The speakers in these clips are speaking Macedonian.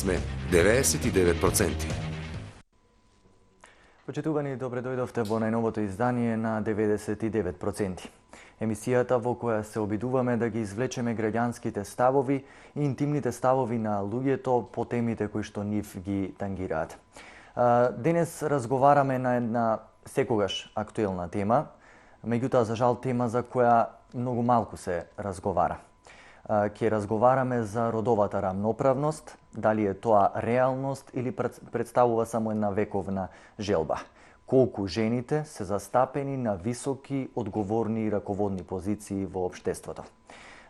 сме 99%. Почитувани, добре дојдовте во најновото издание на 99%. Емисијата во која се обидуваме да ги извлечеме граѓанските ставови и интимните ставови на луѓето по темите кои што нив ги тангираат. Денес разговараме на една секогаш актуелна тема, меѓутоа за жал тема за која многу малку се разговара. Ќе разговараме за родовата рамноправност, дали е тоа реалност или представува само една вековна желба. Колку жените се застапени на високи, одговорни и раководни позиции во општеството.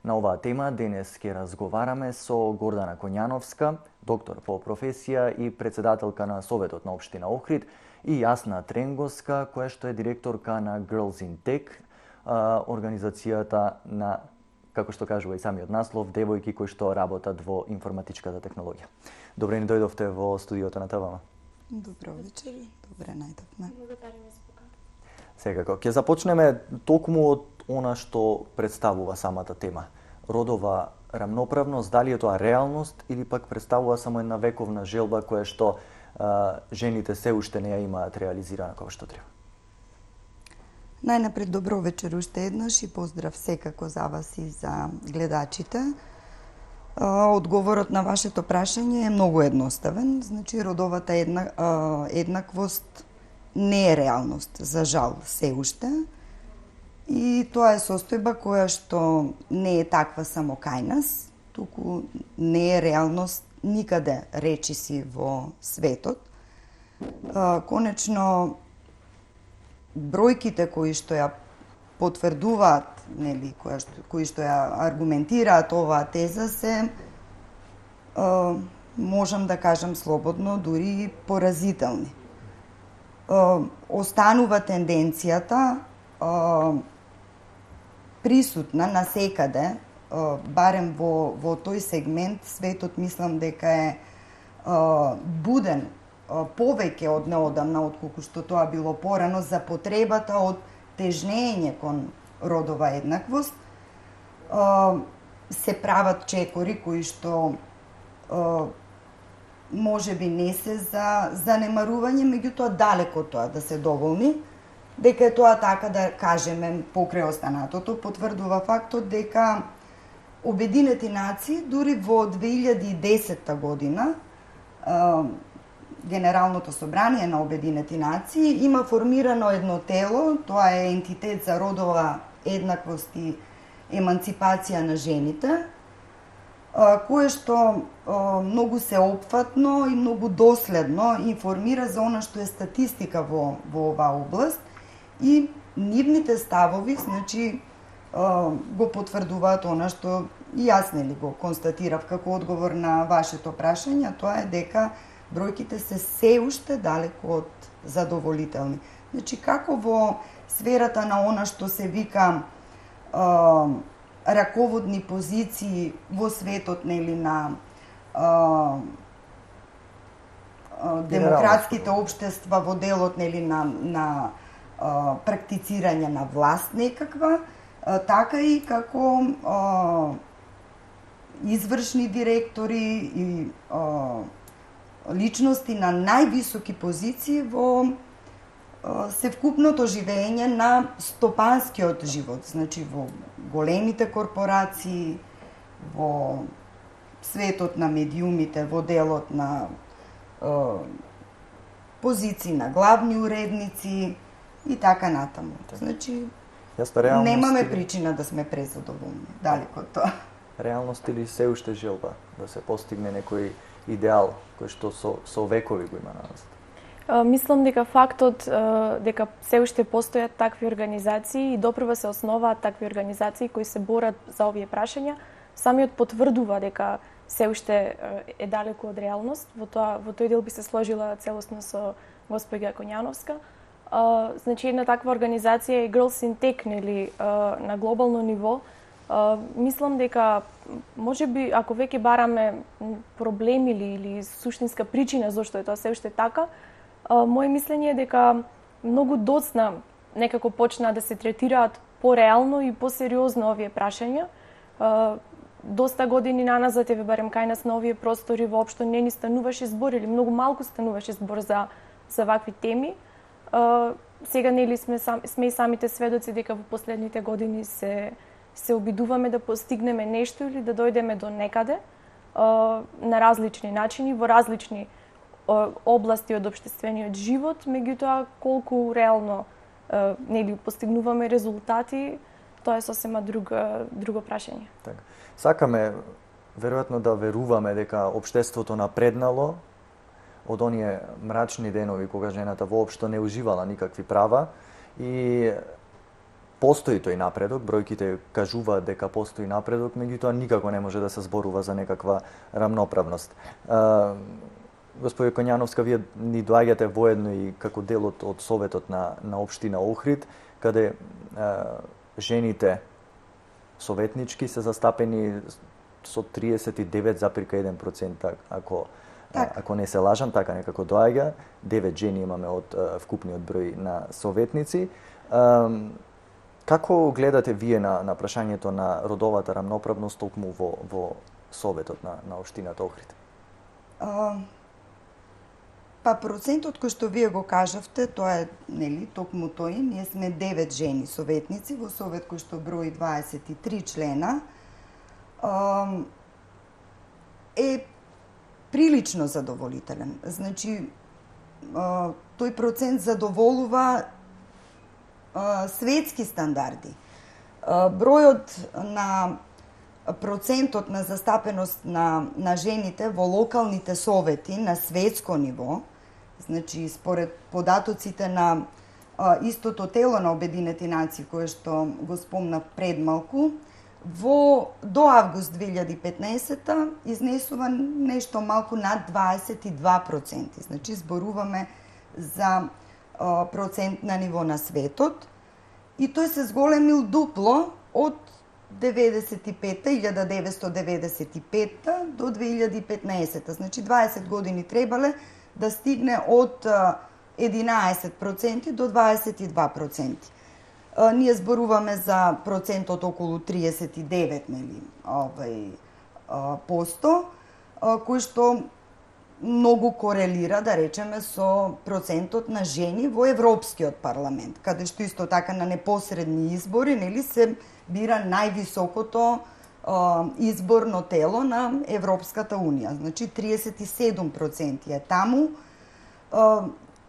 На оваа тема денес ќе разговараме со Гордана Коњановска, доктор по професија и председателка на Советот на општина Охрид, и Јасна Тренгоска, која што е директорка на Girls in Tech, организацијата на, како што кажува и самиот наслов, девојки кои што работат во информатичката технологија. Добре ни дојдовте во студиото на ТВМ. Добро вечер, добре најдовме. Благодариме за покана. Секако, ќе започнеме токму од она што представува самата тема. Родова рамноправност, дали е тоа реалност или пак представува само една вековна желба која што жените се уште не ја имаат реализирана како што треба. Најнапред добро вечер уште еднаш и поздрав секако за вас и за гледачите. Одговорот на вашето прашање е многу едноставен. Значи, родовата еднаквост не е реалност, за жал, се уште. И тоа е состојба која што не е таква само кај нас, туку не е реалност никаде речиси во светот. Конечно, бројките кои што ја потврдуваат, нели, кои што ја аргументираат оваа теза се, можам да кажам слободно, дури поразителни. Останува тенденцијата присутна насекаде, барем во тој сегмент, светот мислам дека е буден повеќе од неодамна, отколку што тоа било порано, за потребата од тежнење кон родова еднаквост. Се прават чекори кои што можеби не се за занемарување, меѓутоа далеко тоа да се доволни. Дека е тоа така, да кажеме, покрај останатото, потврдува фактот дека Обединети нации дури во 2010 година Генералното собрание на Обединети нации има формирано едно тело, тоа е ентитет за родова еднаквост и еманципација на жените, кое што многу сеопфатно и многу доследно информира за она што е статистика во оваа област и нивните ставови, значи, го потврдуваат она што и јас нели го констатирав како одговор на вашето прашање, тоа е дека бројките се уште далеко од задоволителни. Значи, како во сферата на она што се вика раководни позиции во светот, нели, на демократските општества, во делот, нели, на практицирање на власт некаква, така и како извршни директори и личности на највисоки позиции во севкупното живење на стопанскиот живот, значи во големите корпорации, во светот на медиумите, во делот на позиции на главни уредници и така натаму. Значи, немаме причина да сме презадоволни, далеко од тоа. Реалност или се уште желба да се постигне некој идеал кој што со векови го има назад? Мислам дека фактот дека се уште постојат такви организации и допрва се основаат такви организации кои се борат за овие прашања, самиот потврдува дека се уште е далеку од реалност. Во тој дел би се сложила целосно со госпоѓа Коњановска. Значи, една таква организација е Girls in Tech, нели, на глобално ниво. Мислам дека можеби ако веќе бараме проблем или суштинска причина зошто е тоа се уште така, моје мислење е дека многу доцна некако почна да се третираат пореално и посериозно овие прашања. доста години наназад, еве барем кај нас на овие простори воопшто не ни стануваше збор или многу малку стануваше збор за вакви теми. Сега нели сме и самите сведоци дека во последните години се обидуваме да постигнеме нешто или да дојдеме до некаде на различни начини, во различни области од општествениот живот, меѓутоа колку реално нели постигнуваме резултати, тоа е сосема друго прашање. Така. Сакаме веројатно да веруваме дека општеството напреднало од оние мрачни денови кога жената воопшто не уживала никакви права и постои тој напредок, бројките кажуваат дека постои напредок, меѓутоа никако не може да се зборува за некаква рамноправност. Господи Конјановска, вие ни доаѓате воедно и како дел од Советот на општина Охрид, каде жените советнички се застапени со 39,1%, ако не се лажам, така некако доаѓа. 9 жени имаме од вкупниот број на советници. Како гледате вие на прашањето на родовата рамноправност токму во Советот на општината Охрид? Па процентот кој што вие го кажавте, тоа е нели токму тој. Ние сме 9 жени советници во совет кој што брои 23 члена. Е прилично задоволителен. Значи тој процент задоволува светски стандарди. Процентот на застапеност на жените во локалните совети на светско ниво, значи според податоците на истото тело на Обединети нации кое што го спомнав пред малку, до август 2015 изнесува нешто малку над 22%. Значи зборуваме за процент на ниво на светот и тој се зголемил дупло од 1995 до 2015. Значи 20 години требале да стигне од 11% до 22%. Ние зборуваме за процентот околу 39, нели, посто, кој што многу корелира, да речеме, со процентот на жени во Европскиот парламент, каде што исто така на непосредни избори, нели, се бира највисокото изборно тело на Европската унија. Значи 37% е таму.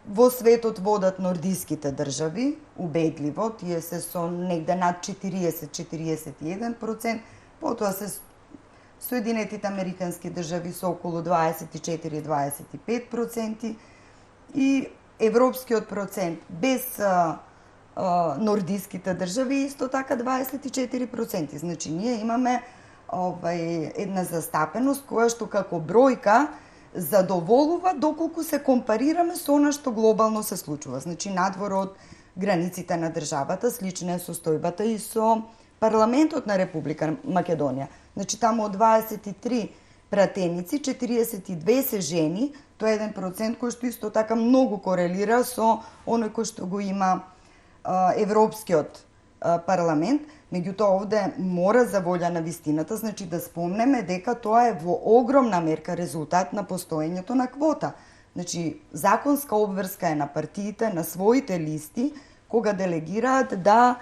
Во светот водат нордиските држави, убедливо, тие се со негде над 40-41%, потоа се Соединетите Американски држави со околу 24-25% и европскиот процент без нордиските држави исто така 24%. Значи ние имаме една застапеност која што како бројка задоволува доколку се компарираме со она што глобално се случува. Значи надвор од границите на државата, слична е состојбата и со парламентот на Република Македонија. Значи таму од 23 пратеници, 42 се жени, тоа е еден процент кој што исто така многу корелира со оној кој што го има Европскиот парламент. Меѓутоа овде мора за волја на вистината, значи да спомнеме дека тоа е во огромна мерка резултат на постоењето на квота. Значи законска обврска е на партиите, на своите листи, кога делегираат да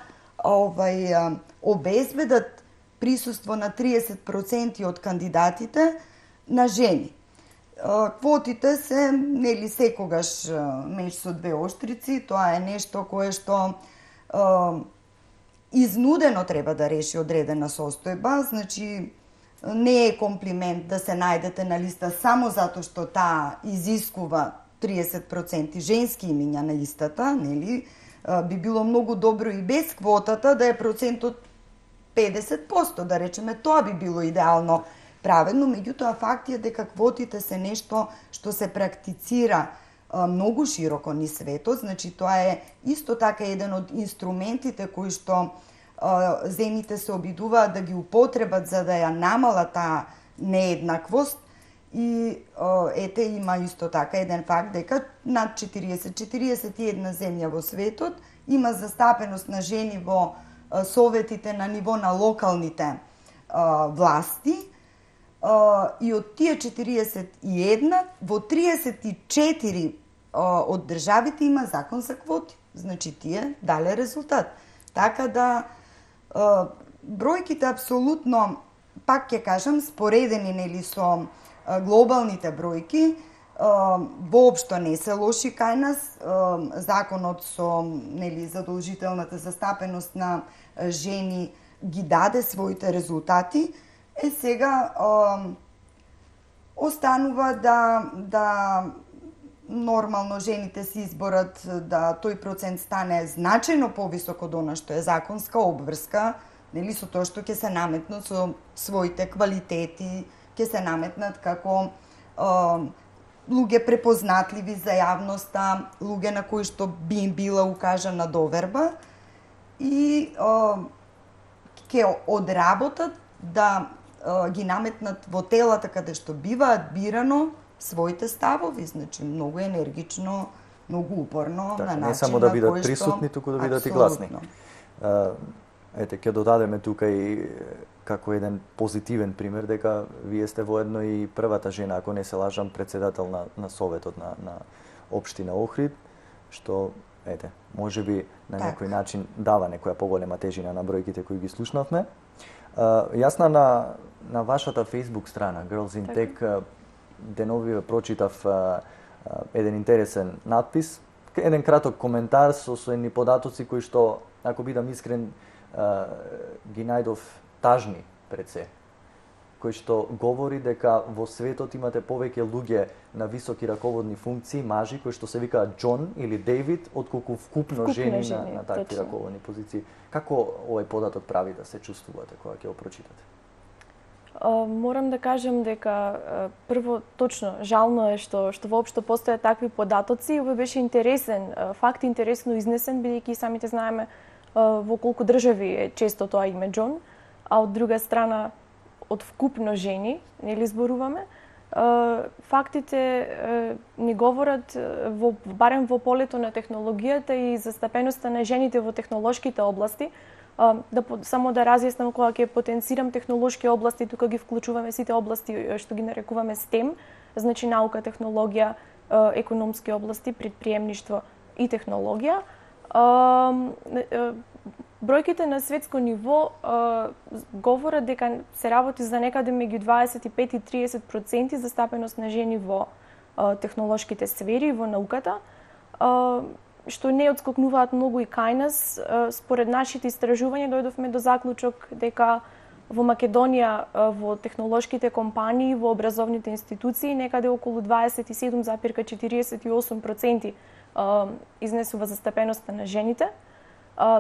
обезбедат присуство на 30% од кандидатите на жени. Квотите се нели секогаш меч со двеоштрици, тоа е нешто кое што изнудено треба да реши одредена состојба, значи не е комплимент да се најдете на листа само затоа што таа изискува 30% женски имиња на листата, нели? Би било многу добро и без квотата да е процентот 50%, да речеме, тоа би било идеално праведно, меѓутоа факт е дека квотите се нешто што се практицира многу широко низ светот, значи тоа е исто така еден од инструментите кои што земјите се обидуваат да ги употребат за да ја намалат таа нееднаквост и ете има исто така еден факт дека над 41 земја во светот има застапеност на жени во советите на ниво на локалните власти, и од тие 41, во 34 од државите има закон за квоти. Значи, тие дале резултат. Така да, бројките апсолутно, пак ќе кажам, споредени нели со глобалните бројки, воопшто не се лоши кај нас. Законот со нели задолжителната застапеност на жени ги даде своите резултати. Сега останува да нормално жените се изборат да тој процент стане значајно повисок од она што е законска обврска, нели со тоа што ќе се наметнат со своите квалитети, ќе се наметнат како луѓе препознатливи за јавноста, луѓе на кои што би им била укажана доверба и ќе одработат да ги наметнат во телата каде што биваат бирано своите ставови, значи многу енергично, многу упорно, така, на начин не само да бидат на кој присутни, туку да бидат и гласни. Ете, ќе додадеме тука и како еден позитивен пример дека вие сте воедно и првата жена, ако не се лажам, председател на советот на општина Охрид, што ете, можеби на некој начин дава некоја поголема тежина на бројките кои ги слушнавме. Јас на вашата Facebook страна Girls in Tech деновиве прочитав еден интересен надпис, еден краток коментар со едни податоци кои што, ако бидам искрен, ги најдов тажни пред се, кој што говори дека во светот имате повеќе луѓе на високи раководни функции, мажи, кои што се викаат Џон или Дејвид, отколку вкупно жени на такви раководни позиции. Како овој податок прави да се чувствувате кога ќе го прочитате? Морам да кажем дека прво точно жално е што воопшто постојат такви податоци. Овој беше интересен факт, интересно изнесен, бидејќи самите знаеме во колку држави е често тоа име Џон, а од друга страна од вкупно жени, нели зборуваме. Фактите ни говорат барем во полето на технологијата и застапеноста на жените во технолошките области. Само да разјаснам, кога ќе потенцирам технолошки области, тука ги вклучуваме сите области што ги нарекуваме STEM, значи наука, технологија, економски области, предприемништво и технологија. Бројките на светско ниво говорат дека се работи за некаде меѓу 25 и 30% застапеност на жени во технолошките сфери, во науката, што не отскокнуваат многу и кај нас. Според нашите истражувања дојдовме до заклучок дека во Македонија во технолошките компании, во образовните институции некаде околу 27,48% изнесува застапеноста на жените,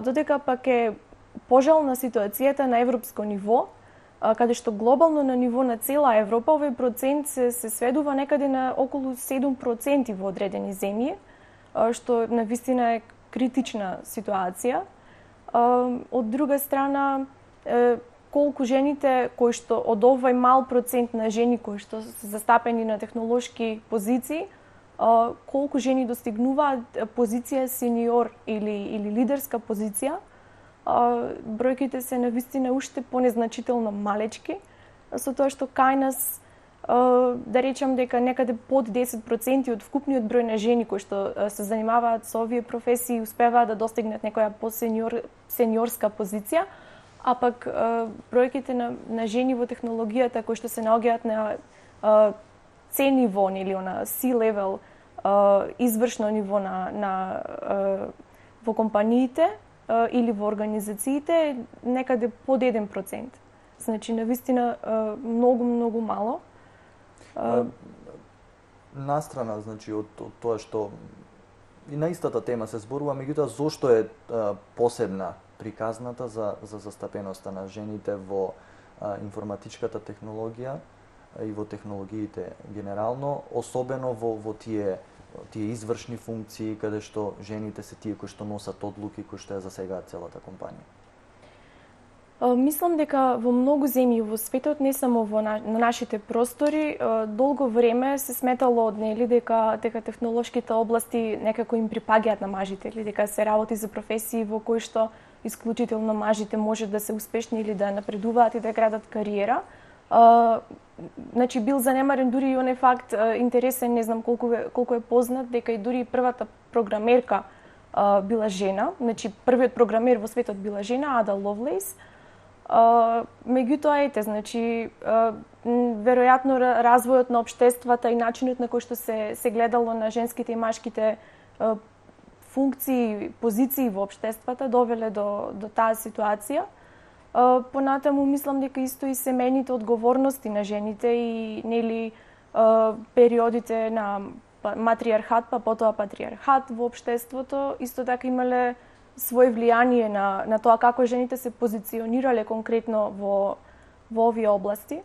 додека пак е пожална ситуацијата на европско ниво, каде што глобално на ниво на цела Европа овој процент се сведува некаде на околу 7% во одредени земји, што навистина е критична ситуација. Од друга страна, колку жените кои што од овој мал процент на жени кои што се застапени на технолошки позиции, колку жени достигнуваат позиција сениор или лидерска позиција, бројките се навистина уште понезначително малечки, со тоа што кај нас да речам дека некаде под 10% од вкупниот број на жени кои што се занимаваат со овие професии успеваат да достигнат некоја сениорска позиција, а пак бројките на жени во технологијата кои што се наоѓаат на C ниво или на C-level извршно ниво во компаниите или во организациите некаде под 1%. Значи навистина многу мало. Настрана, значи, од тоа што и на истата тема се зборува, меѓутоа зошто е посебна приказната за застапеноста на жените во информатичката технологија и во технологиите генерално, особено во тие извршни функции каде што жените се тие кои што носат одлуки кои што ја засегаат целата компанија? Мислам дека во многу земји во светот, не само на нашите простори, долго време се сметало дека технолошките области некако им припаѓаат на мажите, или дека се работи за професии во кои што исклучително мажите може да се успешни или да напредуваат и да градат кариера. Значи бил занемарен дури и оној факт интересен, не знам колку е познат, дека и дури првата програмерка била жена, значи првиот програмер во светот била жена, Ада Ловлейс. Меѓутоа, значи, веројатно развојот на општествата и начинот на кој што се гледало на женските и машките функции, позиции во општествата довеле до таа ситуација. Понатаму мислам дека исто и семејните одговорности на жените и нели периодите на матриархат, па потоа патриархат во општеството исто така имале своје влијание на тоа како жените се позиционирале конкретно во овие области.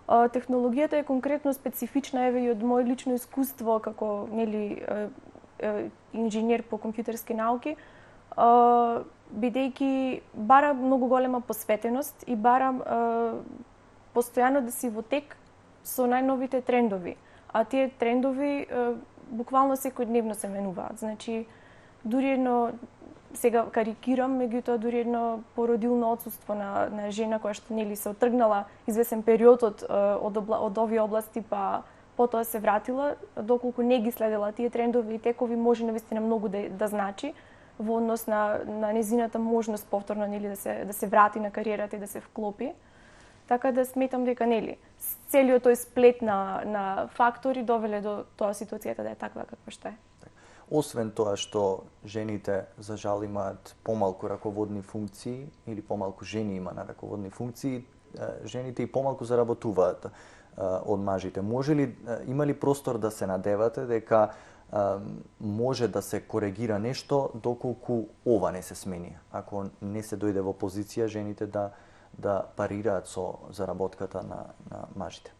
Технологијата е конкретно специфична, еве и од мој лично искуство како нели инженер по компјутерски науки, бидејќи бара многу голема посветеност и бара постојано да си во тек со најновите трендови. А тие трендови буквално секојдневно се менуваат. Значи, дури едно, сега карикирам, меѓутоа дури едно породилно отсуство на жена која што нели се отргнала извесен период од овие области, па потоа се вратила, доколку не ги следела тие трендови и текови, може навистина многу да значи во однос на незината можност повторно нели да се врати на кариерата и да се вклопи. Така да сметам дека нели целиот тој сплет на фактори довеле до тоа ситуацијата да е таква каква што е. Освен тоа што жените за жал имаат помалку раководни функции или помалку жени има на раководни функции, жените и помалку заработуваат од мажите. Има ли простор да се надевате дека може да се коригира нешто доколку ова не се смени? Ако не се дојде во позиција жените да парираат со заработката на мажите?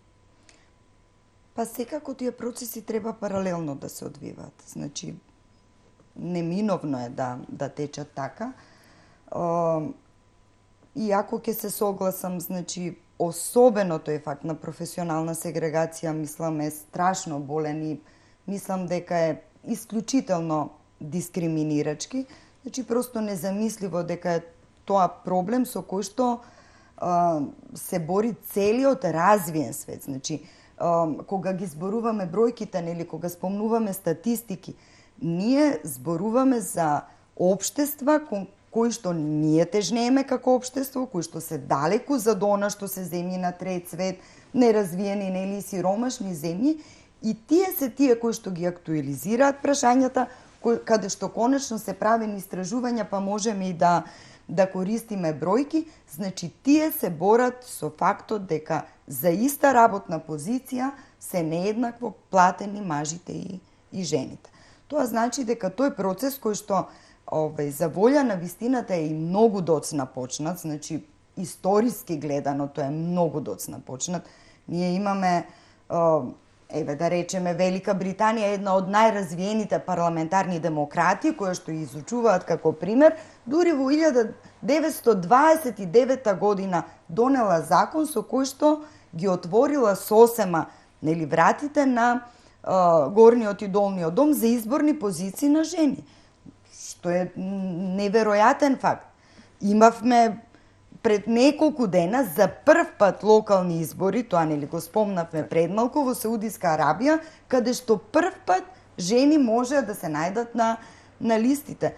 Па секако тие процеси треба паралелно да се одвиваат. Значи, неминовно е да течат така. Иако ќе се согласам, значи, особено тој факт на професионална сегрегација, мислам, е страшно болен и мислам дека е исклучително дискриминирачки. Значи, просто незамисливо дека е тоа проблем со кој што се бори целиот развиен свет. Значи, кога ги зборуваме бројките, нели, кога спомнуваме статистики, ние зборуваме за општества кои што ние тежнееме како општество, кои што се далеку зад она што се земји на трет свет, неразвиени, нели, сиромашни земји, и тие се тие кои што ги актуализираат прашањата, каде што конечно се правени истражувања, па можеме и да користиме бројки. Значи, тие се борат со фактот дека за иста работна позиција се нееднакво платени мажите и жените. Тоа значи дека тој процес кој што за волја на вистината е и многу доцна почнат, значи историски гледано тоа е многу доцна почнат. Ние имаме, еве да речеме, Велика Британија е една од најразвиените парламентарни демократи, која што изучуваат како пример, дури во 1929 година донела закон со кој што ги отворила сосема, нели, вратите на горниот и долниот дом за изборни позиции на жени. Што е неверојатен факт. Имавме пред неколку дена за прв пат локални избори, тоа нели го спомнавме пред малку, во Саудиска Арабија, каде што прв пат жени може да се најдат на листите.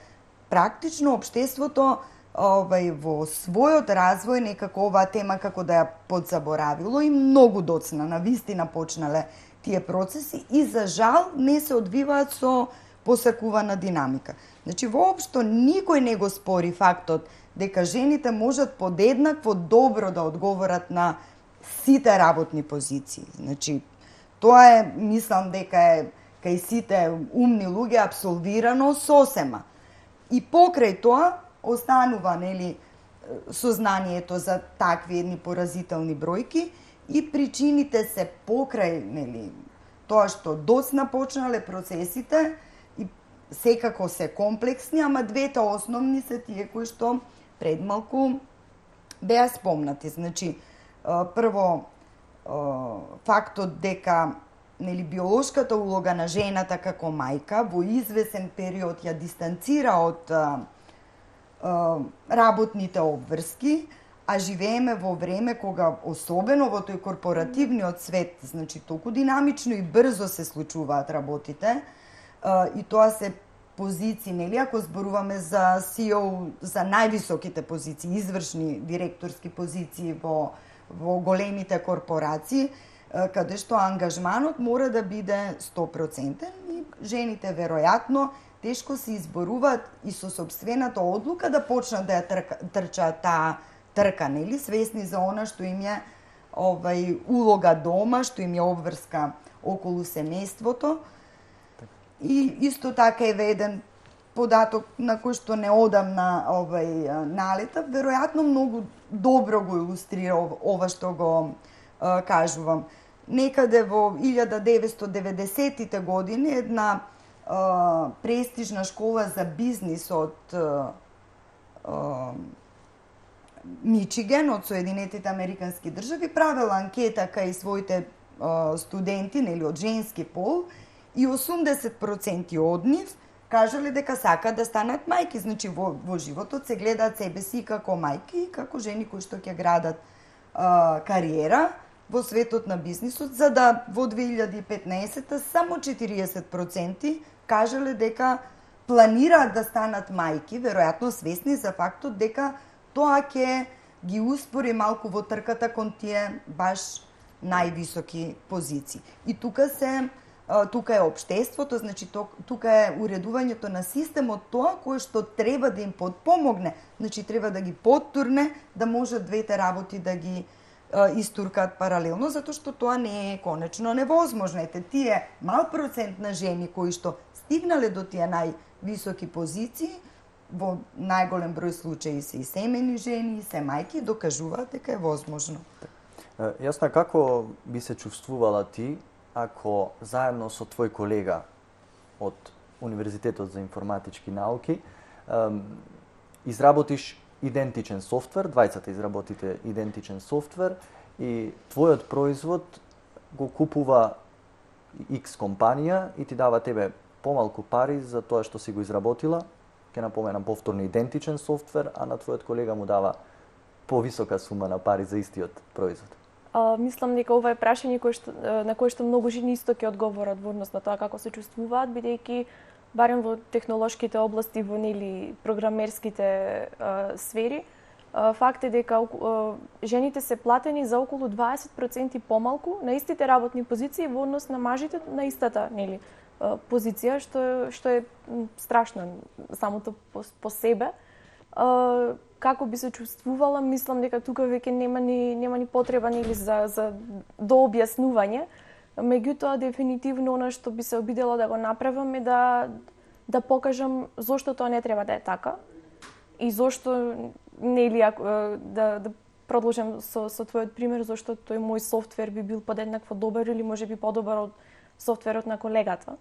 Практично општеството во својот развој некако оваа тема како да ја подзаборавило и многу доцна навистина почнале тие процеси и за жал не се одвиваат со посакувана динамика. Значи, воопшто никој не го спори фактот дека жените можат подеднакво добро да одговорат на сите работни позиции. Значи, тоа е, мислам дека е кај сите умни луѓе апсолвирано сосема. И покрај тоа останува, нели, сознанието за такви едни поразителни бројки и причините се покрај, нели, тоа што доцна почнале процесите и секако се комплексни, ама двете основни се тие кои што пред малку беа спомнати. Значи, прво, фактот дека, нели, биолошката улога на жената како мајка во извесен период ја дистанцира од работните обврски, а живееме во време кога, особено во тој корпоративниот свет, значи толку динамично и брзо се случуваат работите, и тоа се позиции, нели, ако зборуваме за CEO, за највисоките позиции, извршни директорски позиции во големите корпорации, каде што ангажманот мора да биде 100% и жените веројатно тешко се изборуваат и со сопствената одлука да почнат да ја трчаат таа трка, нели, свесни за она што им е улога дома, што им е обврска околу семејството. И исто така е еден податок на кој што неодамна налета, веројатно многу добро го илустрира ова што го кажувам. Некаде во 1990-тите години една престижна школа за бизнис од Мичиген, од Соединетите Американски држави, правела анкета кај своите студенти, нели, од женски пол, и 80% од нив кажале дека сакаат да станат мајки. Значи, во животот се гледаат себе си како мајки и како жени кои што ќе градат кариера во светот на бизнисот, за да во 2015 само 40% кажале дека планираат да станат мајки, веројатно свесни за фактот дека тоа ќе ги успори малку во трката кон тие баш највисоки позиции. И тука е општеството, значи тука е уредувањето на системот, тоа кое што треба да им подпомогне, значи треба да ги поттурне, да можат двете работи да ги истуркаат паралелно, затоа што тоа не е конечно невозможно. Ете, тие мал процент на жени кои што стигнале до тие највисоки позиции, во најголем број случаи се и семени жени, и се мајки, докажуваат дека е возможно. Јасна, како би се чувствувала ти ако заедно со твој колега од Универзитетот за информатички науки изработиш идентичен софтвер, двајцата изработите идентичен софтвер и твојот производ го купува X компанија и ти дава тебе помалку пари за тоа што си го изработила, ќе напоменам повторно идентичен софтвер, а на твојот колега му дава повисока сума на пари за истиот производ. Мислам дека ова е прашање на кое што многу жени исто ќе одговорат во однос на тоа како се чувствуваат, бидејќи барем во технолошките области, во нели програмерските сфери, факт е дека жените се платени за околу 20% помалку на истите работни позиции во однос на мажите на истата, нели, позиција, што е страшно самото по себе. Како би се чувствувала, мислам дека тука веќе нема ни потреба, нели, за дообјаснување. Меѓутоа, дефинитивно, она што би се обидела да го направам е да покажам зошто тоа не треба да е така и зошто, нели, да продолжам со твојот пример, зошто тој мој софтвер би бил подеднакво добар или можеби подобар од софтверот на колегата.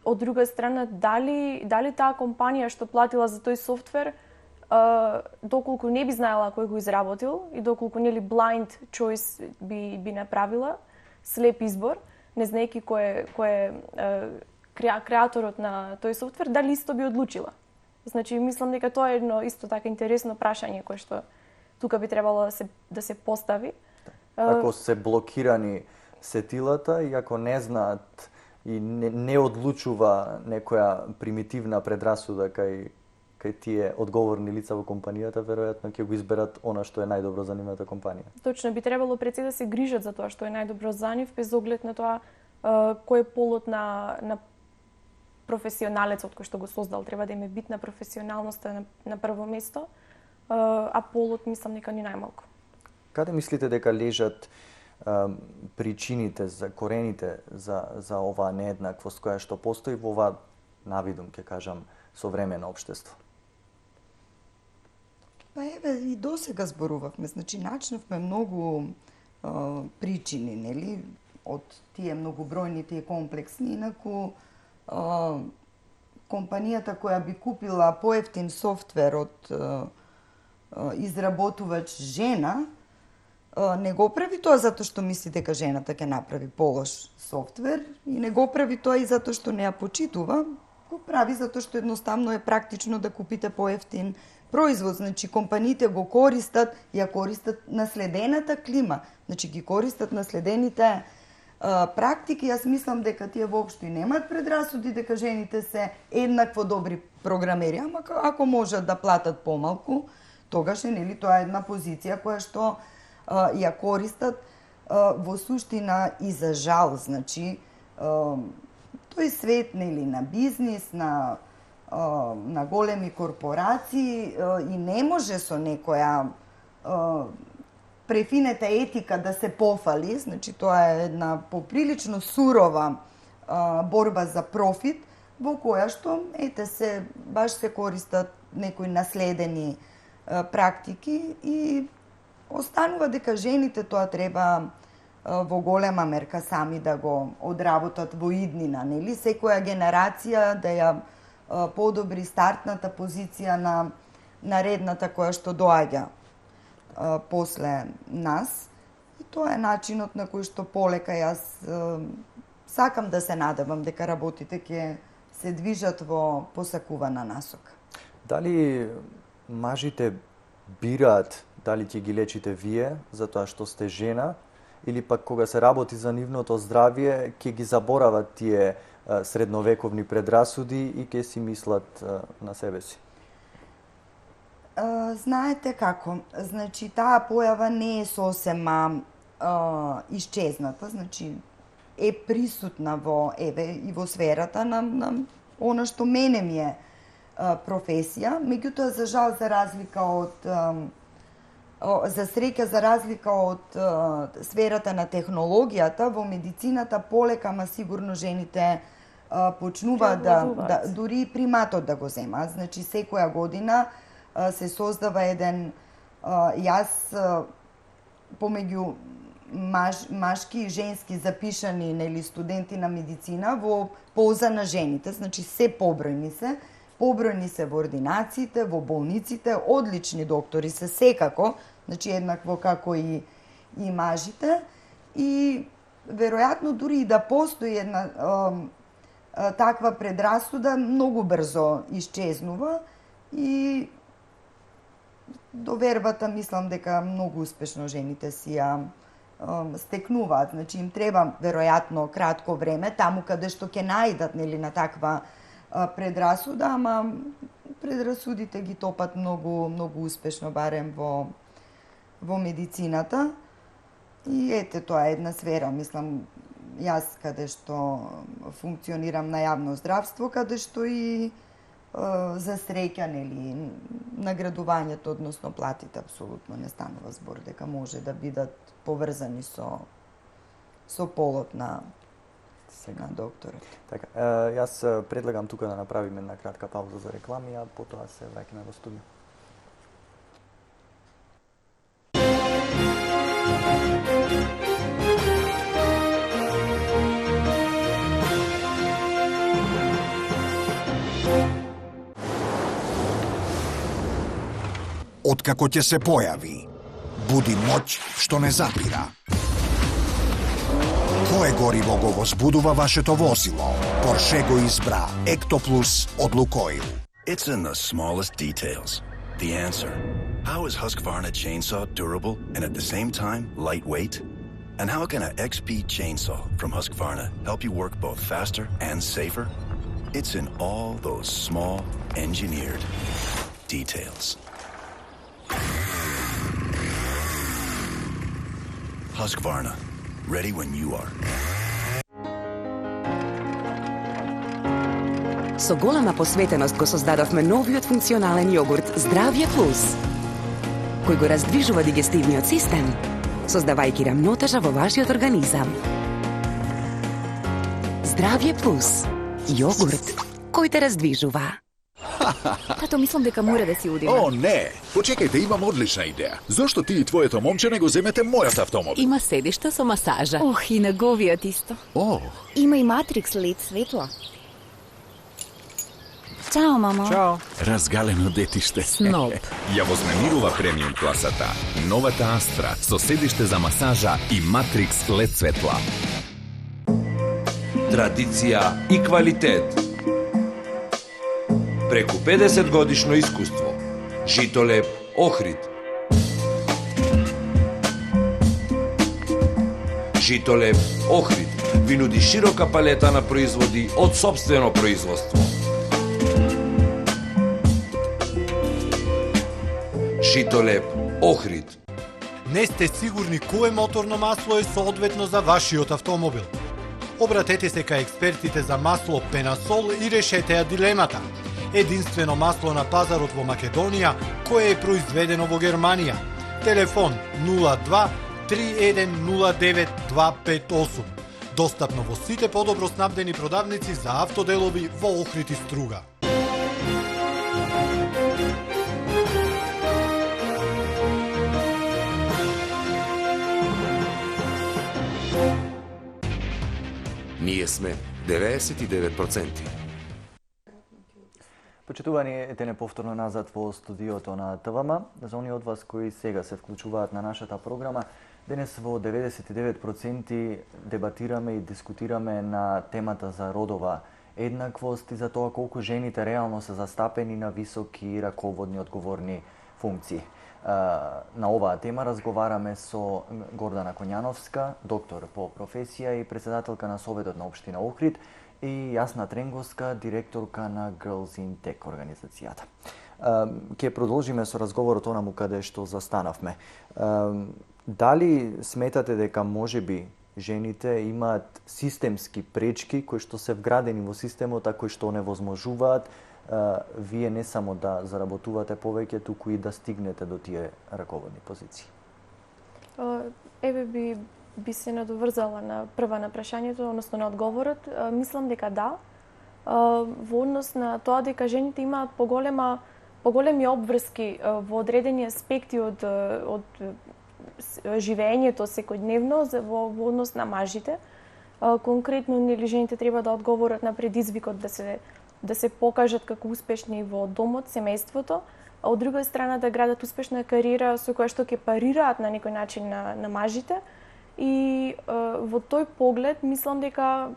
Од друга страна, дали таа компанија што платила за тој софтвер, доколку не би знаела кој го изработил и доколку, нели, blind choice би направила, слеп избор, не знаеки кој е креаторот на тој софтвер, дали исто би одлучила. Значи, мислам дека тоа е едно исто така интересно прашање кое што тука би требало да се постави. Ако се блокирани сетилата и ако не знаат и не одлучува некоја примитивна предрасуда кај тие одговорни лица во компанијата, веројатно ќе го изберат она што е најдобро за нивната компанија. Точно, би требало пред се да се грижат за тоа што е најдобро за нив, без оглед на тоа кој е полот на професионалецот кој што го создал. Треба да им е битна професионалноста на прво место, а полот мислам дека ни најмалку. Каде мислите дека лежат причините, за корените за оваа нееднаквост која што постои во ова навидум, ќе кажам, современо општество? Па еве, и досега зборувавме, значи начнавме многу причини, нели, од тие многобројните и комплексни, инаку компанијата која би купила поевтин софтвер од изработувач жена, не го прави тоа затоа што мисли дека жената ќе направи полош софтвер и не го прави тоа и затоа што не ја почитува, го прави затоа што едноставно е практично да купите поевтин производ. Значи компаниите го користат, ја користат наследената клима, значи ги користат наследените практики. Јас мислам дека тие воопшто и немаат предрасуди дека жените се еднакво добри програмери, ама ако можат да платат помалку, тогаш нели тоа е една позиција која што ја користат во суштина и за жал, значи тој свет нели на бизнис, на големи корпорации и не може со некоја префинета етика да се пофали, значи тоа е една поприлично сурова борба за профит, во која што баш се користат некои наследени практики и останува дека жените тоа треба во голема мерка сами да го одработат во иднина, нели? Секоја генерација да ја подобри стартната позиција на наредната која што доаѓа после нас. И тоа е начинот на кој што полека јас сакам да се надевам дека работите ќе се движат во посакувана насока. Дали мажите бираат дали ќе ги лечите вие затоа што сте жена, или пак кога се работи за нивното здравје ќе ги заборават тие средновековни предрасуди и ќе си мислат на себе си? Знаете како, значи таа појава не е сосема исчезната, значи е присутна и во сферата на она што мене ми е професија, меѓутоа за жал за среќа за разлика од сферата на технологијата, во медицината полека, ама сигурно жените почнуваат дури и приматот да го земаат. Значи секоја година се создава еден помеѓу машки и женски запишани нели студенти на медицина во полза на жените, значи се побројни се во ординациите, во болниците, одлични доктори се секако, значи еднакво како и мажите, и веројатно дури и да постои една таква предрасуда, многу брзо исчезнува и довербата мислам дека многу успешно жените си ја стекнуваат, значи им треба веројатно кратко време таму каде што ќе најдат нели на таква предрасуда, ама предрасудите ги топат многу успешно барем во медицината. И ете тоа е една сфера, мислам, јас каде што функционирам на јавно здравство, каде што и за среќа нели наградувањето, односно платите апсолутно не станува збор дека може да бидат поврзани со полот на докторот. Така, јас предлагам тука да направиме една кратка пауза за реклами, а потоа се враќаме во студио. Откако ќе се појави, буди моќ што не запира. Кое гориво го возбудува вашето возило? Порше го избра Ектоплус од Лукоил. It's in the smallest details. The answer. How is Husqvarna chainsaw durable and at the same time lightweight? And how can an XP chainsaw from Husqvarna help you work both faster and safer? It's in all those small, engineered details. Husqvarna, ready when you are. Со голема посветеност го создадовме новиот функционален јогурт Здравје Плюс, кој го раздвижува дигестивниот систем, создавајќи рамнотежа во вашиот организам. Здравје Плюс, јогурт кој те раздвижува. Тато, мислам дека мора да си одиме. О, не! Почекајте, имам одлична идеја. Зошто ти и твоето момче не го земете мојот автомобил? Има седишта со масажа. Ох, и неговиот исто. О! Има и Matrix LED светла. Чао, мамо. Чао. Разгалено детиште. Сноп. Ја вознемирува премиум класата. Новата Астра со седиште за масажа и Matrix LED светла. Традиција и квалитет. преку 50 годишно искуство. Житолеп Охрид. Житолеп Охрид ви нуди широка палета на производи од сопствено производство. Житолеп Охрид. Не сте сигурни кое моторно масло е соодветно за вашиот автомобил? Обратете се кај експертите за масло Пенасол и решете ја дилемата. Единствено масло на пазарот во Македонија, кое е произведено во Германија. Телефон 02 3109 258. Достапно во сите подобро снабдени продавници за автоделови во Охрид и Струга. Ние сме 99%. Почитувани, ете неповторно назад во студиото на ТВМ. За оние од вас кои сега се вклучуваат на нашата програма, денес во 99% дебатираме и дискутираме на темата за родова еднаквост и за тоа колку жените реално се застапени на високи раководни одговорни функции. На оваа тема разговараме со Гордана Коњановска, доктор по професија и председателка на Советот на општина Охрид, и Јасна Тренгоска, директорка на Girls in Tech организацијата. Ке продолжиме со разговорот онаму каде што застанавме. Дали сметате дека можеби жените имаат системски пречки кои што се вградени во системот, а кои што невозможуваат вие не само да заработувате повеќе, туку и да стигнете до тие раководни позиции? Еве би се надоврзала на прва на прашањето, односно на одговорот. Мислам дека да, во однос на тоа дека жените имаат поголеми обврски во одредени аспекти од живеењето секојдневно во однос на мажите. Конкретно, нели жените треба да одговорат на предизвикот да се покажат како успешни во домот, семејството, а од друга страна да градат успешна кариера со која што ќе парираат на некој начин на мажите. И во тој поглед мислам дека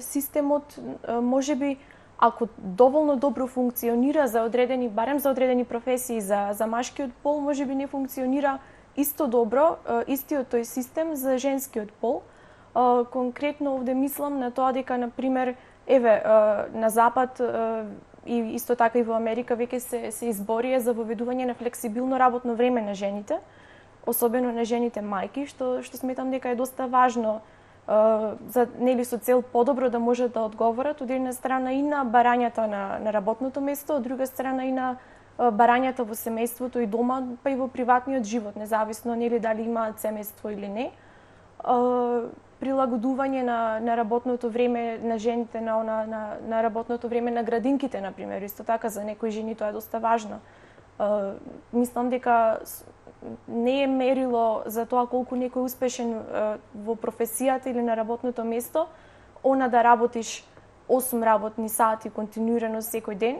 системот можеби, ако доволно добро функционира за одредени, барем за одредени професии за машкиот пол, можеби не функционира исто добро, истиот тој систем за женскиот пол. Конкретно овде мислам на тоа дека, например, еве, на Запад и исто така и во Америка веќе се изборија за воведување на флексибилно работно време на жените, особено на жените мајки, што сметам дека е доста важно за нели со цел подобро да можат да одговорат од една страна и на барањата на работното место, од друга страна и на барањата во семејството и дома, па и во приватниот живот, независно нели дали имаат семејство или не. Прилагодување на работното време на жените на работното време на градинките, например, исто така за некои жени тоа е доста важно. Мислам дека не е мерило за тоа колку некој успешен во професијата или на работното место, она да работиш 8 работни сати континуирано секој ден,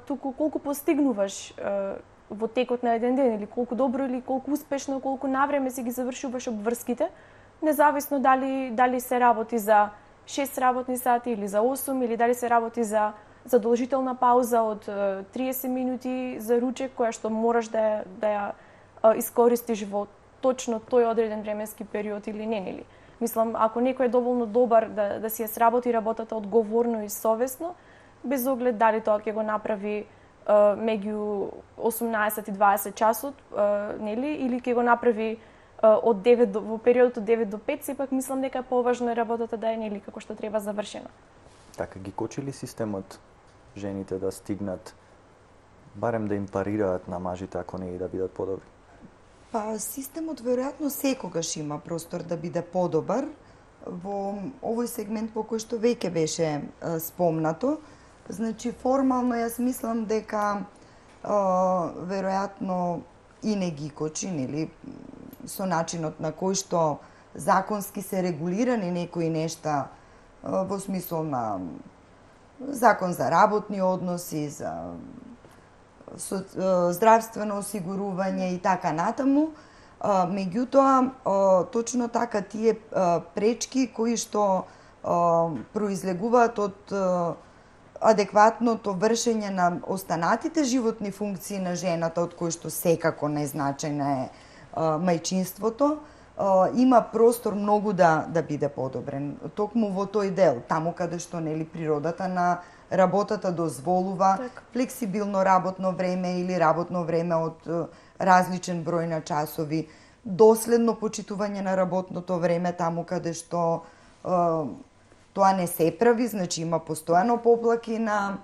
туку колку постигнуваш во текот на еден ден, или колку добро или колку успешно, колку навреме си ги завршуваш обврските, независно дали се работи за 6 работни сати или за 8, или дали се работи за задолжителна пауза од 30 минути за ручек, која што мораш да ја искористиш во точно тој одреден временски период или не, нели? Мислам, ако некој е доволно добар да си ја сработи работата одговорно и совесно, без оглед дали тоа ќе го направи меѓу 18 и 20 часот, нели, или ќе го направи од 9 во периодот од 9 до 5, сепак мислам дека е поважно работата да е нели како што треба завршена. Така ги кочи ли системот жените да стигнат барем да им парираат на мажите, ако не и да бидат подобри? Па системот веројатно секогаш има простор да биде подобар во овој сегмент по кој што веќе беше спомнато. Значи формално јас мислам дека веројатно и не ги кочи, нели, со начинот на кој што законски се регулирани некои нешта во смисол на закон за работни односи, за здравствено осигурување и така натаму. Меѓутоа, точно така тие пречки кои што произлегуваат од адекватното вршење на останатите животни функции на жената, од кои што секако најзначајна е мајчинството, има простор многу да биде подобрен. Токму во тој дел, таму каде што нели природата на работата дозволува флексибилно работно време или работно време од различен број на часови, доследно почитување на работното време таму каде што тоа не се прави, значи има постојано поплаки на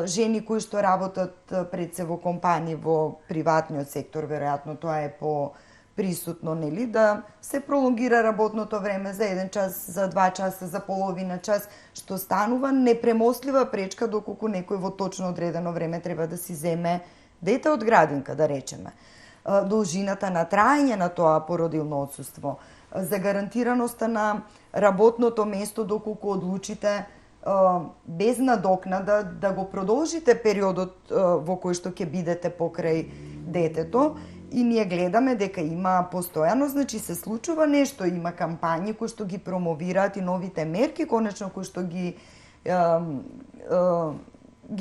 жени кои што работат пред се во компании во приватниот сектор, веројатно тоа е по присутно, нели, да се пролонгира работното време за 1 час, за 2 часа, за половина час, што станува непремостлива пречка доколку некој во точно одредено време треба да си земе дете од градинка, да речеме. Должината на траење на тоа породилно отсуство, за гарантираноста на работното место доколку одлучите без надокнада да го продолжите периодот во кој што ќе бидете покрај детето. И ние гледаме дека има постојано, значи се случува нешто, има кампањи кои што ги промовираат и новите мерки, конечно кои што ги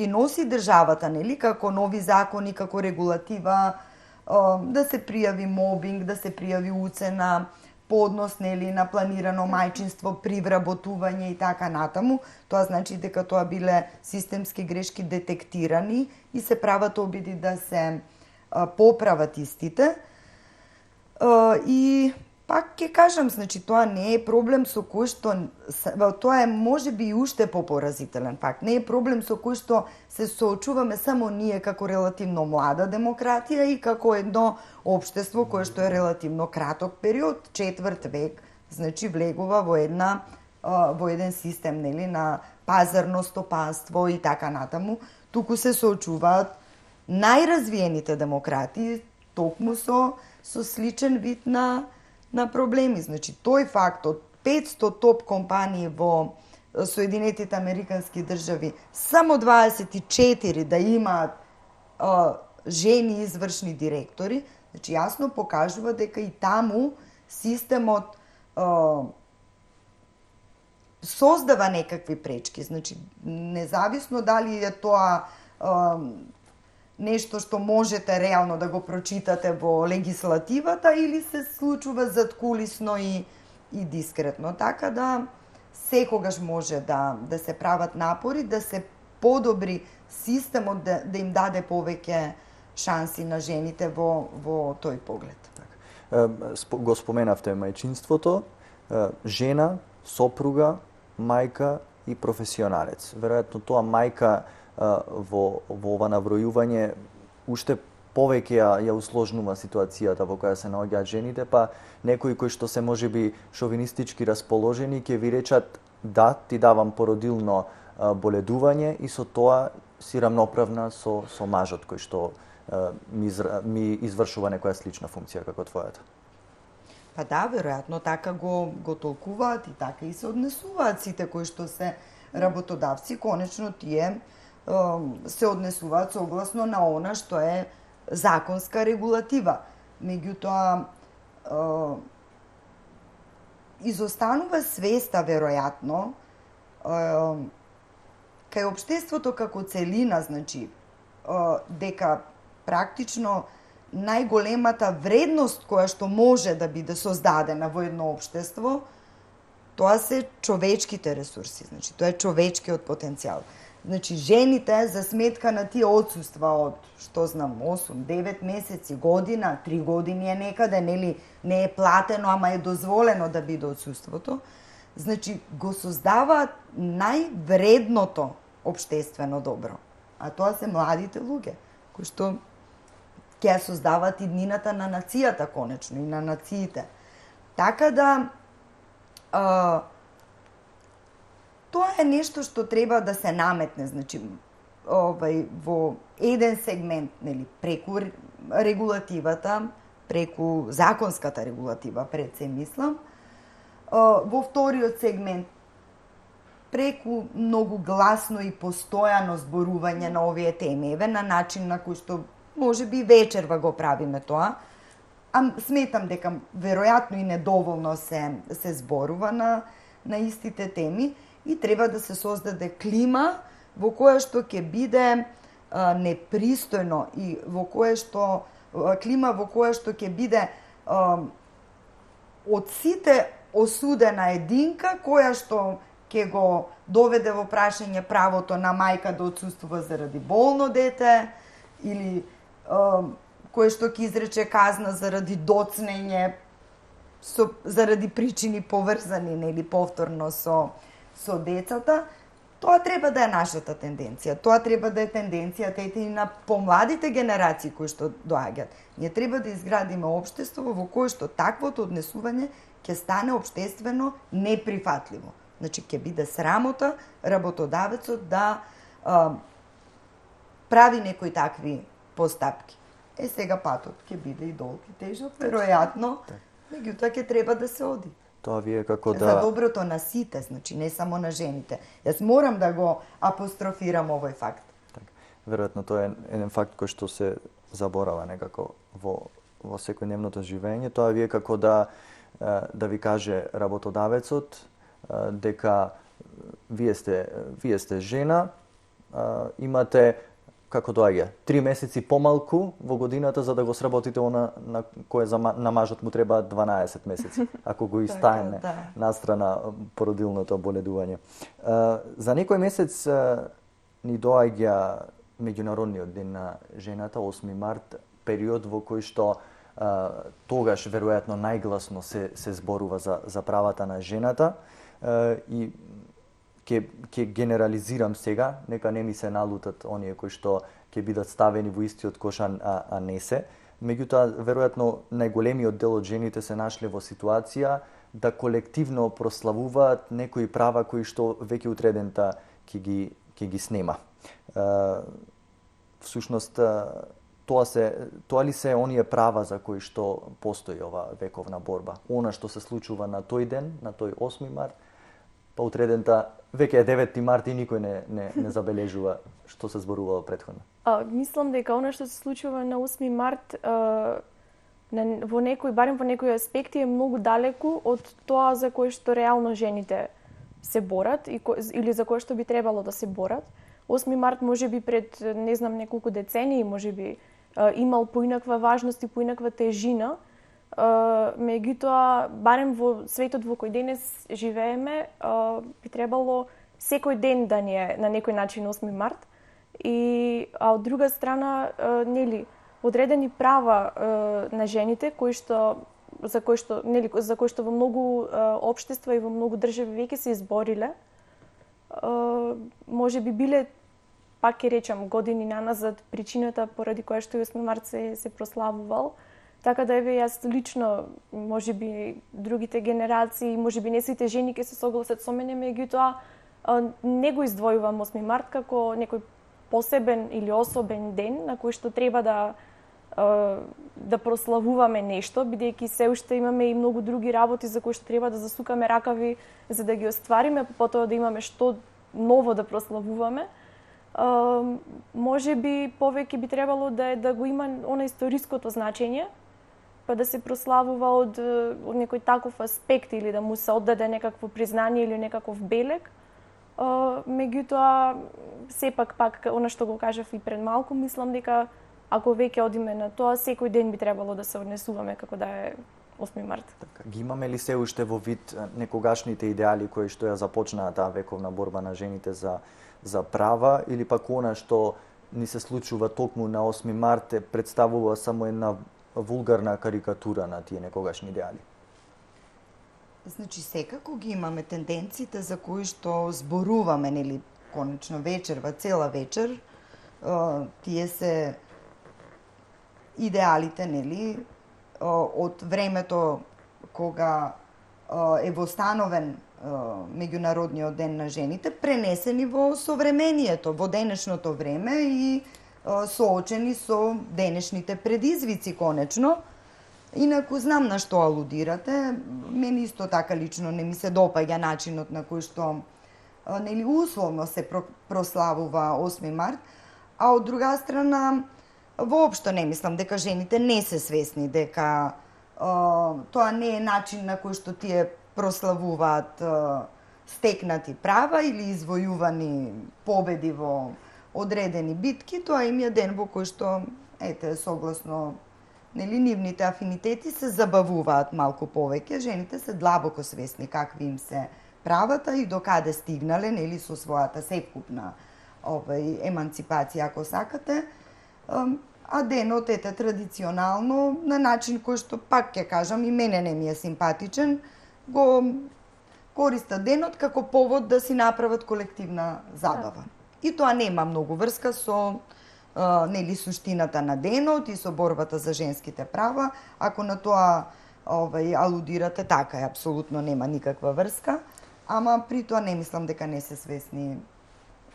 носи државата, нели, како нови закони, како регулатива, да се пријави мобинг, да се пријави уцена, поднос, нели, на планирано мајчинство при вработување и така натаму. Тоа значи дека тоа биле системски грешки детектирани и се прават обиди да се поправат истите. И пак ќе кажам, значи тоа не е проблем со кој што тоа е можеби и уште попоразителен факт. Не е проблем со кој што се соочуваме само ние како релативно млада демократија и како едно општество кое што е релативно краток период, 4 век, значи влегува во еден систем, нели, на пазарно стопанство и така натаму. Туку се соочуваат најразвиените демократии токму со сличен вид на проблеми. Значи, тој факт од 500 топ компании во Соединетите Американски држави, само 24 да имаат жени извршни директори, значи јасно покажува дека и таму системот создава некакви пречки. Значи, независно дали е тоа нешто што можете реално да го прочитате во легислативата или се случува задкулисно и дискретно. Така да секогаш може да се прават напори, да се подобри системот, да им даде повеќе шанси на жените во тој поглед. Го споменавте мајчинството, жена, сопруга, мајка и професионалец. Веројатно тоа мајка во ова набројување уште повеќе ја усложнува ситуацијата во која се наоѓаат жените, па некои кои што се можеби шовинистички расположени ќе ви речат да, ти давам породилно боледување и со тоа си рамноправна со мажот кој што ми извршува некоја слична функција како твојата. Па да, веројатно така го толкуваат и така и се однесуваат сите кои што се работодавци, конечно тие се однесуваат согласно на она што е законска регулатива. Меѓутоа, изостанува свеста, веројатно, кај општеството како целина, значи, дека практично најголемата вредност која што може да биде создадена во едно општество, тоа се човечките ресурси, значи, тоа е човечкиот потенцијал. Значи, жените за сметка на тие отсуства од, што знам, 8-9 месеци, година, 3 години е некаде, нели, не е платено, ама е дозволено да биде отсуството, значи, го создаваат највредното општествено добро. А тоа се младите луѓе, кои што ќе создаваат иднината на нацијата, конечно, и на нациите. Така да, тоа е нешто што треба да се наметне, значи, во еден сегмент, нели, преку регулативата, преку законската регулатива, пред се мислам, во вториот сегмент, преку многу гласно и постојано зборување на овие теми, на начин на кој што можеби вечерва го правиме тоа, а сметам дека веројатно и недоволно се зборува на истите теми и треба да се создаде клима во кое што ќе биде непристојно и во кое што клима во кое што ќе биде од сите осудена единка која што ќе го доведе во прашање правото на мајка да отсуствува заради болно дете или кој што ќе изрече казна заради доцнење заради причини поврзани нели повторно со децата. Тоа треба да е нашата тенденција. Тоа треба да е тенденцијата и на помладите генерации кои што доаѓаат. Ние треба да изградиме општество во кое што таквото однесување ќе стане општествено неприфатливо. Значи, ќе биде срамота работодавецот да прави некои такви постапки. Сега патот ќе биде и долг и тежок, веројатно, меѓутоа ќе треба да се оди. Тоа вие како да... За доброто на сите, значи не само на жените. Јас морам да го апострофирам овој факт. Веројатно тоа е еден факт кој што се заборава некако во секојдневното живење. Тоа вие како да ви каже работодавецот дека вие сте жена, имате како доаѓа 3 месеци помалку во годината за да го сработите она на кое на мажот му треба 12 месеци, ако го истаеме настрана породилното боледување. За некој месец ни доаѓа Меѓународниот ден на жената, 8 март, период во кој што тогаш веројатно најгласно се зборува за правата на жената и ќе генерализирам сега, нека не ми се налутат оние кои што ќе бидат ставени во истиот кош, а не се. Меѓутоа, веројатно, најголемиот дел од жените се нашле во ситуација да колективно прославуваат некои права кои што веќе утредента ќе ги снема. Всушност, тоа ли се оние права за кои што постои ова вековна борба? Она што се случува на тој ден, на тој 8 март, па утредента веќе е 9 март и никој не забележува што се зборувало претходно. Мислам дека она што се случува на 8 март во некој, барем во некои аспекти, е многу далеку од тоа за кое што реално жените се борат или за кое што би требало да се борат. 8 март може би пред, не знам, неколку децении, може би имал поинаква важност и поинаква тежина, меѓутоа, барем во светот во кој денес живееме, би требало секој ден да ни е на некој начин 8 март. А од друга страна, нели, одредени права на жените за кои што во многу општества и во многу држави веќе се избориле, може би биле, пак ќе речам, години наназад причината поради која што 8 март се прославувал. Така да еве јас лично, може би другите генерации, може би не сите жени ќе се согласат со мене, меѓутоа не го издвојувам 8 март како некој посебен или особен ден на кој што треба да прославуваме нешто, бидејќи се уште имаме и многу други работи за кои што треба да засукаме ракави за да ги оствариме, потоа да имаме што ново да прославуваме. Може би повеќе би требало да го има она историското значење, па да се прославува од некој таков аспект или да му се оддаде некакво признание или некаков белег. Меѓутоа, сепак пак, она што го кажав и пред малку, мислам дека ако веќе одиме на тоа, секој ден би требало да се однесуваме како да е 8 март. Така, ги имаме ли се уште во вид некогашните идеали кои што ја започнаа таа вековна борба на жените за права, или пак она што ни се случува токму на 8 март представува само една вулгарна карикатура на тие некогашни идеали? Значи, секако ги имаме тенденциите за кои што зборуваме, нели, конечно вечерва, цела вечер, тие се идеалите, нели, од времето кога е востановен Меѓународниот ден на жените, пренесени во современието, во денешното време и соочени со денешните предизвици, конечно. Инаку знам на што алудирате. Мене исто така лично не ми се допаѓа начинот на кој што нели условно се прославува 8 март, а од друга страна воопшто не мислам дека жените не се свесни дека тоа не е начин на кој што тие прославуваат стекнати права или извојувани победи во одредени битки, тоа им е ден во кој што, согласно нивните афинитети се забавуваат малку повеќе, жените се длабоко свесни какви им се правата и докаде стигнале, со својата сепкупна еманципација, ако сакате, а денот традиционално на начин кој што, пак ќе кажам, и мене не ми е симпатичен, го користат денот како повод да си направат колективна забава. И тоа нема многу врска со суштината на денот и со борбата за женските права. Ако на тоа алудирате, така е, апсолутно нема никаква врска, ама при тоа не мислам дека не се свесни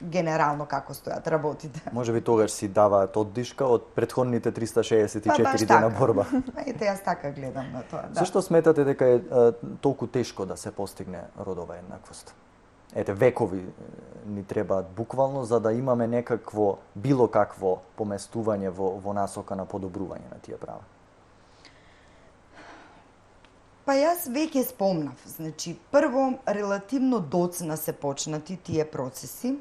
генерално како стојат работите. Може би тогаш си даваат оддишка од претходните 364 дена борба. Јас така гледам на тоа. Да. Зашто сметате дека е толку тешко да се постигне родова еднаквост? Векови ни требаат буквално за да имаме некакво, било какво поместување во насока на подобрување на тие права. Па јас веќе спомнав. Значи, прво, релативно доцна се почнати тие процеси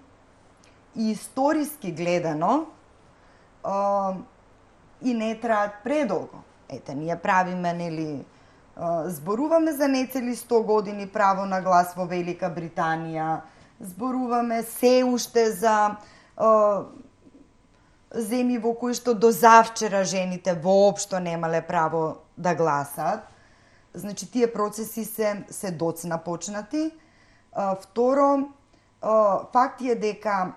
и историски гледано и не траат предолго. Ние правиме, зборуваме за нецели 100 години право на глас во Велика Британија, зборуваме се уште за земји во кои што до завчера жените воопшто немале право да гласаат. Значи, тие процеси се доцна почнати. Второ, факт е дека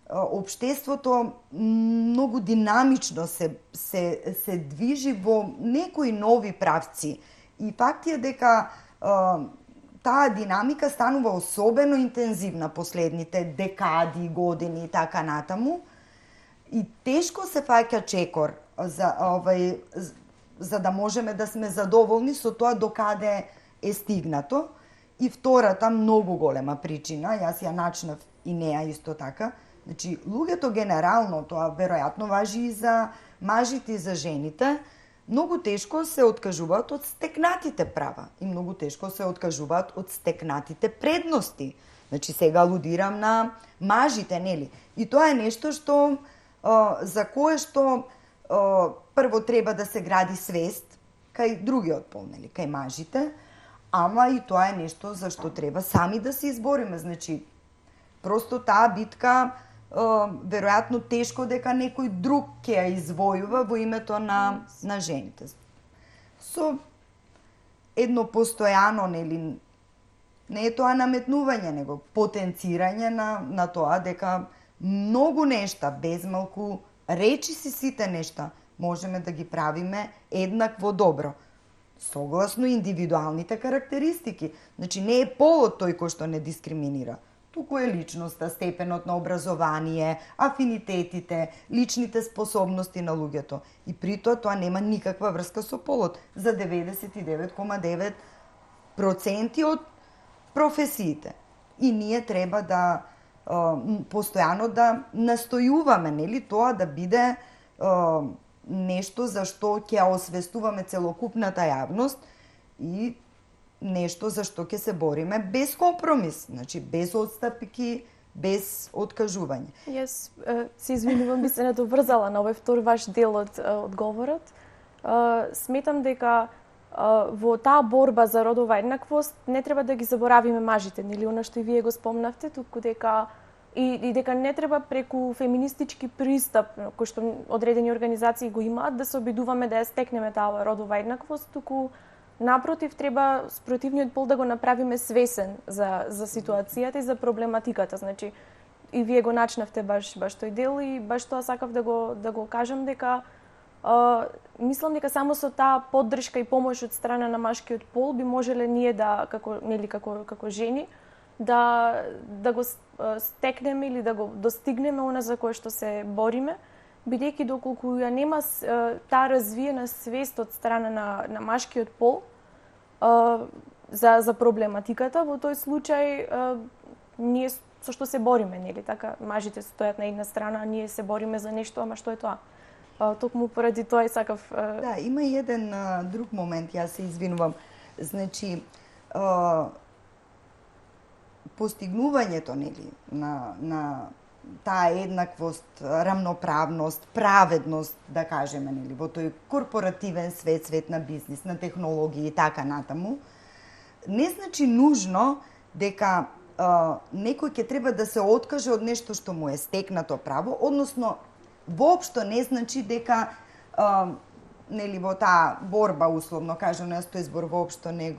општеството многу динамично се движи во некои нови правци. И факт е дека таа динамика станува особено интензивна последните декади, години и така натаму. И тешко се фаќа чекор за да можеме да сме задоволни со тоа докаде е стигнато. И втората многу голема причина, јас ја начнав и неа исто така, значи луѓето генерално, тоа веројатно важи и за мажите и за жените, многу тешко се откажуваат од стекнатите права и многу тешко се откажуваат од стекнатите предности. Значи сега алудирам на мажите, нели? И тоа е нешто што за кое што прво треба да се гради свест кај другиот пол, нели, кај мажите, ама и тоа е нешто за што треба сами да се избориме. Значи, просто таа битка веројатно тешко дека некој друг ќе ја извојува во името на жените. Со едно постојано, нели, не е тоа наметнување, него потенцирање на тоа дека многу нешта, без малку речи си сите нешта, можеме да ги правиме еднакво добро. Согласно индивидуалните карактеристики. Значи, не е полот тој кој што не дискриминира. Туку е личноста, степенот на образование, афинитетите, личните способности на луѓето. И при тоа нема никаква врска со полот. За 99,9% од професиите. И ние треба да постојано да настојуваме, нели, тоа да биде нешто за што ќе освестуваме целокупната јавност и нешто за што ќе се бориме без компромис, значи без отстапки, без откажување. Јас се извинувам, би се надоврзала на овој втор ваш дел од одговорот. Сметам дека во таа борба за родова еднаквост не треба да ги заборавиме мажите, нели, она што и вие го спомнавте, туку дека и дека не треба преку феминистички пристап, кој што одредени организации го имаат, да се обидуваме да ја стекнеме таа родова еднаквост, туку напротив треба спротивниот пол да го направиме свесен за ситуацијата и за проблематиката. Значи, и вие го начнавте баш тој дел и баш тоа сакав да го кажам дека мислам дека само со таа поддршка и помош од страна на машкиот пол би можеле ние да како жени да го стекнеме или да го достигнеме она за кое што се бориме, бидејќи доколку ја нема таа развиена свест од страна на машкиот пол за проблематиката, во тој случај ние со што се бориме, нели така, мажите стојат на една страна, а ние се бориме за нешто, ама што е тоа? Токму поради тоа и сакав... Да, има и еден друг момент, јас се извинувам. Значи, постигнувањето нели на таа еднаквост, рамноправност, праведност, да кажеме, нели, во тој корпоративен свет, свет на бизнис, на технологии и така натаму, не значи нужно дека некој ќе треба да се откаже од нешто што му е стекнато право, односно воопшто не значи дека нели во таа борба, условно кажано, јас тој збор воопшто не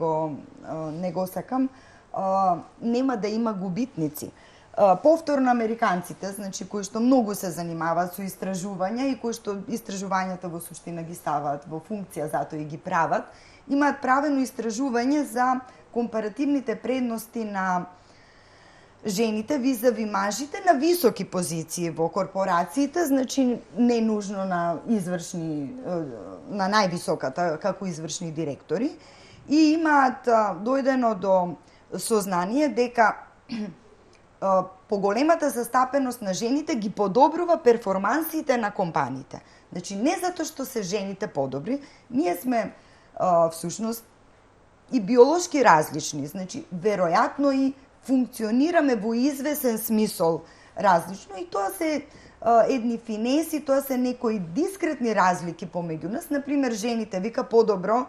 го сакам, нема да има губитници. Повторно американците, значи кои што многу се занимаваат со истражувања и кои што истражувањата во суштина ги ставаат во функција, затоа и ги прават, имаат правено истражување за компаративните предности на жените визави мажите на високи позиции во корпорациите, значи не нужно на извршни, на највисоката како извршни директори, и имаат дојдено до сознание дека поголемата застапеност на жените ги подобрува перформансите на компаниите. Значи не затоа што се жените подобри, ние сме всушност и биолошки различни, значи веројатно и функционираме во извесен смисол различно и тоа се едни финеси, тоа се некои дискретни разлики помеѓу нас. Например, жените вика подобро,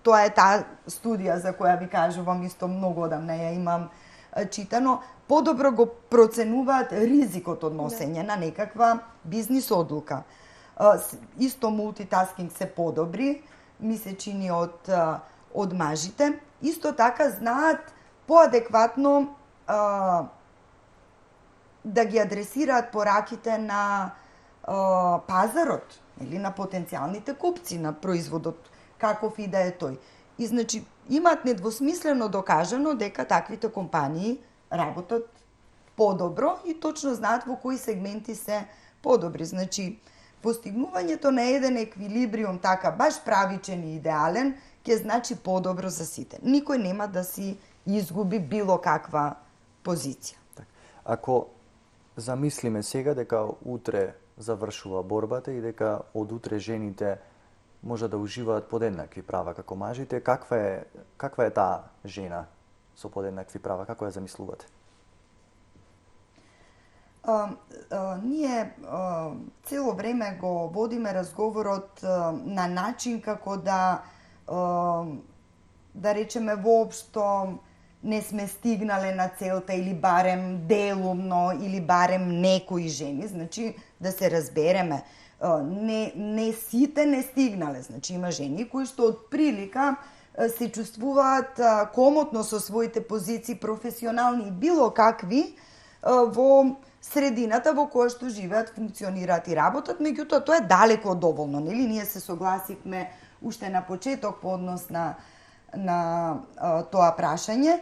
тоа е таа студија за која ви кажувам, исто многу одамна ја имам читано, подобро го проценуваат ризикот од носење на некаква бизнис одлука. Исто мултитаскинг се подобри, ми се чини од мажите. Исто така знаат поадекватно да ги адресираат пораките на пазарот или на потенцијалните купци на производот, каков и да е тој. И значи имаат недвосмислено докажано дека таквите компании работат подобро и точно знаат во кои сегменти се подобри. Значи постигнувањето на еден еквилибриум така баш правичен и идеален ќе значи подобро за сите. Никој нема да си изгуби било каква позиција. Ако замислиме сега дека утре завршува борбата и дека од утре жените може да уживаат подеднакви права како мажите, каква е таа жена со подеднакви права, како ја замислувате? Ние цело време го водиме разговорот на начин како да речеме воопшто не сме стигнале на целта или барем делумно или барем некои жени, значи да се разбереме, не сите не стигнале, значи има жени кои што од прилика се чувствуваат комотно со своите позиции професионални и било какви во средината во која што живеат, функционираат и работат, меѓутоа тоа е далеко од доволно, нели? Ние се согласивме уште на почеток по однос на тоа прашање.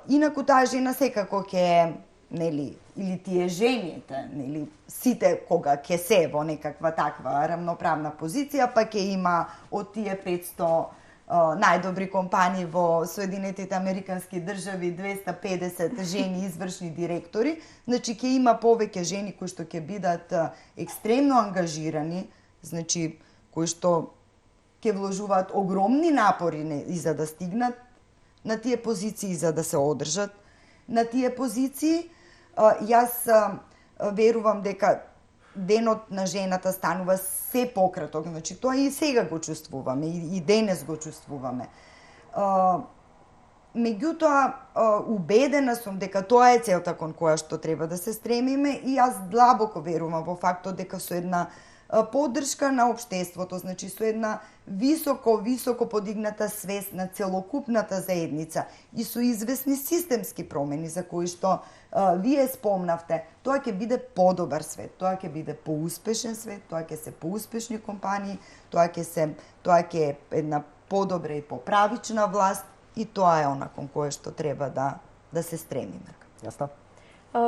Инаку таа жена секако ќе, нели, или тие жените, нели, сите кога ќе се во некаква таква рамноправна позиција, па ќе има од тие 500 најдобри компании во Соединетите Американски држави 250 жени извршни директори, значи ќе има повеќе жени кои што ќе бидат екстремно ангажирани, значи кои што ќе вложуваат огромни напори и за да стигнат на тие позиции, за да се одржат на тие позиции. Јас верувам дека денот на жената станува се пократок, значи тоа и сега го чувствуваме, и денес го чувствуваме. Меѓутоа, убедена сум дека тоа е целта кон која што треба да се стремиме и јас длабоко верувам во фактот дека со една поддршка на општеството, значи со една високо подигната свест на целокупната заедница и со известни системски промени за кои што вие спомнавте, тоа ќе биде подобар свет, тоа ќе биде поуспешен свет, тоа ќе се поуспешни компании, тоа ќе е една подобра и поправична власт и тоа е она кон кое што треба да се стремиме. Јасно?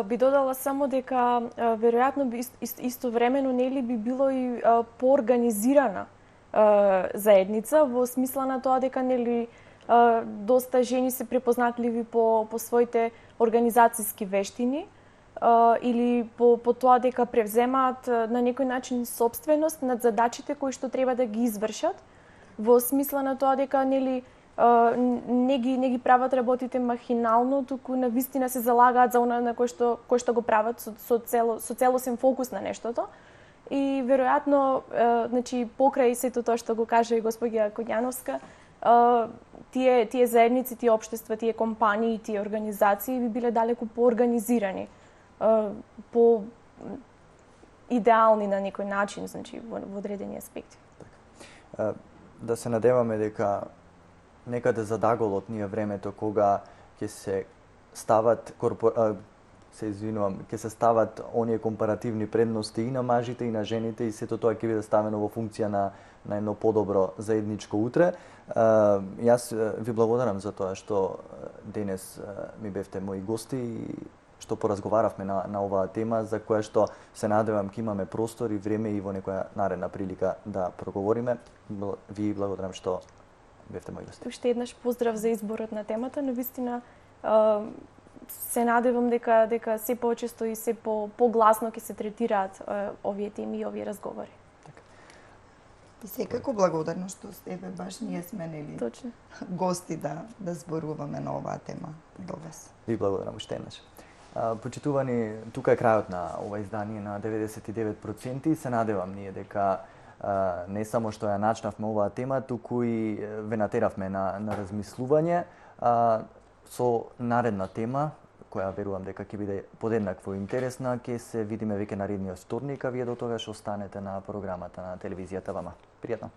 Би додала само дека веројатно би истовремено нели би било и поорганизирана заедница во смисла на тоа дека нели доста жени се препознатливи по своите организацијски вештини или по тоа дека превземаат на некој начин собственост над задачите кои што треба да ги извршат, во смисла на тоа дека нели не ги прават работите махинално, туку навистина се залагаат за она на кој што го прават со целосен фокус на нештото. И веројатно, значи покрај сето тоа што го кажа и господја Коњановска, тие заедници, тие општества, тие компании, тие организации би биле далеку поорганизирани, по идеални на некој начин, значи во одредени аспекти. Да се надеваме дека некаде за даголот ни е времето кога ќе се стават ќе се стават оние компаративни предности и на мажите и на жените и сето тоа ќе биде ставено во функција на едно подобро заедничко утре. Јас ви благодарам за тоа што денес ми бевте мои гости и што поразговаравме на оваа тема за која што се надевам ќе имаме простор и време и во некоја наредна прилика да проговориме. Ви благодарам што бевте мои гости. Уште еднаш поздрав за изборот на темата, но вистина се надевам дека се почесто и се погласно ќе се третираат овие теми и овие разговори. И секако благодарно што тебе баш ние сме нели точно гости да зборуваме на оваа тема до вас. Ви благодарам уште еднаш. Почитувани, тука е крајот на ова издание на 99%. Се надевам ние дека не само што ја начнавме оваа тема, туку и ве натеравме на размислување со наредна тема, која верувам дека ќе биде подеднакво интересна. Ќе се видиме веќе наредниот вторник, а вие до тогаш останете на програмата на телевизијата ВАМА. Пријатно!